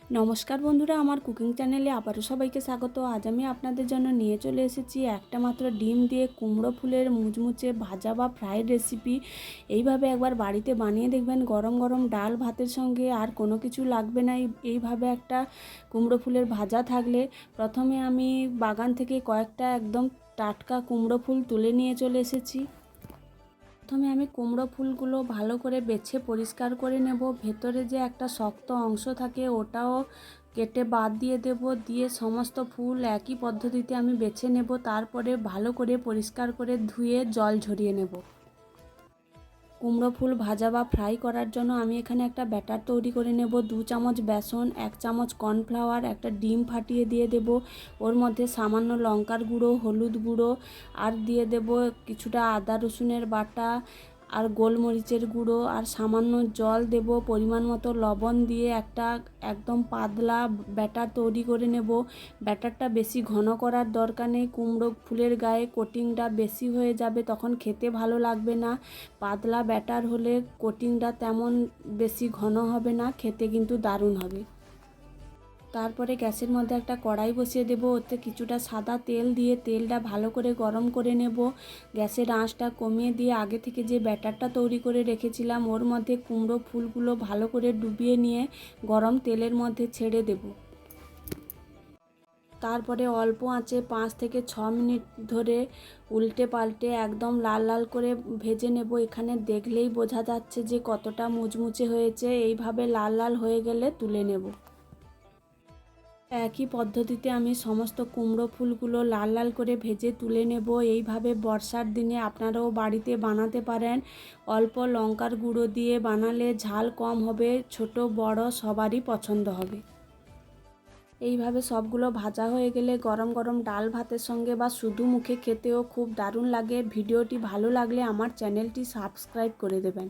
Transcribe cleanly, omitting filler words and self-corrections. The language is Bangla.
নমস্কার বন্ধুরা, আমার কুকিং চ্যানেলে আবারও সবাইকে স্বাগত। আজ আমি আপনাদের জন্য নিয়ে চলে এসেছি একটা মাত্র ডিম দিয়ে কুমড়ো ফুলের মুচমুচে ভাজা বা ফ্রাইড রেসিপি। এইভাবে একবার বাড়িতে বানিয়ে দেখবেন, গরম গরম ডাল ভাতের সঙ্গে আর কোনো কিছু লাগবে না। এইভাবে একটা কুমড়ো ফুলের ভাজা থাকলে, প্রথমে আমি বাগান থেকে কয়েকটা একদম টাটকা কুমড়ো ফুল তুলে নিয়ে চলে এসেছি। প্রথমে আমি কুমড়ো ফুলগুলো ভালো করে বেছে পরিষ্কার করে নেব। ভেতরে যে একটা শক্ত অংশ থাকে ওটাও কেটে বাদ দিয়ে দেব। দিয়ে সমস্ত ফুল একই পদ্ধতিতে আমি বেছে নেব। তারপরে ভালো করে পরিষ্কার করে ধুয়ে জল ঝরিয়ে নেব। কুমড়ো ফুল ভাজা বা ফ্রাই করার জন্য আমি এখানে একটা ব্যাটার তৈরি করে নেব। 2 চামচ বেসন, 1 চামচ কর্নফ্লাওয়ার, একটা ডিম ফাটিয়ে দিয়ে দেব। ওর মধ্যে সামান্য লঙ্কার গুঁড়ো, হলুদ গুঁড়ো, আর দিয়ে দেব কিছুটা আদা রসুনের বাটা আর গোলমরিচের গুঁড়ো, আর সামান্য জল দেব। পরিমাণ মতো লবণ দিয়ে একটা একদম পাতলা ব্যাটার তৈরি করে নেব। ব্যাটারটা বেশি ঘন করার দরকার নেই, কুমড়ো ফুলের গায়ে কোটিংটা বেশি হয়ে যাবে, তখন খেতে ভালো লাগবে না। পাতলা ব্যাটার হলে কোটিংটা তেমন বেশি ঘন হবে না, খেতে কিন্তু দারুণ হবে। তারপরে গ্যাসের মধ্যে একটা কড়াই বসিয়ে দেব। ওতে কিছুটা সাদা তেল দিয়ে তেলটা ভালো করে গরম করে নেব। গ্যাসের আঁচটা কমিয়ে দিয়ে আগে থেকে যে ব্যাটারটা তৈরি করে রেখেছিলাম ওর মধ্যে কুমড়ো ফুলগুলো ভালো করে ডুবিয়ে নিয়ে গরম তেলের মধ্যে ছেড়ে দেব। তারপরে অল্প আঁচে 5 থেকে 6 মিনিট ধরে উল্টে পাল্টে একদম লাল লাল করে ভেজে নেব। এখানে দেখলেই বোঝা যাচ্ছে যে কতটা মুচমুচে হয়েছে। এইভাবে লাল লাল হয়ে গেলে তুলে নেব। একই পদ্ধতিতে আমি সমস্ত কুমড়ো ফুলগুলো লাল লাল করে ভেজে তুলে নেব। এইভাবে বর্ষার দিনে আপনারাও বাড়িতে বানাতে পারেন। অল্প লঙ্কার গুঁড়ো দিয়ে বানালে ঝাল কম হবে, ছোট বড় সবারই পছন্দ হবে। এইভাবে সবগুলো ভাজা হয়ে গেলে গরম গরম ডাল ভাতের সঙ্গে বা শুধু মুখে খেতেও খুব দারুণ লাগে। ভিডিওটি ভালো লাগলে আমার চ্যানেলটি সাবস্ক্রাইব করে দেবেন।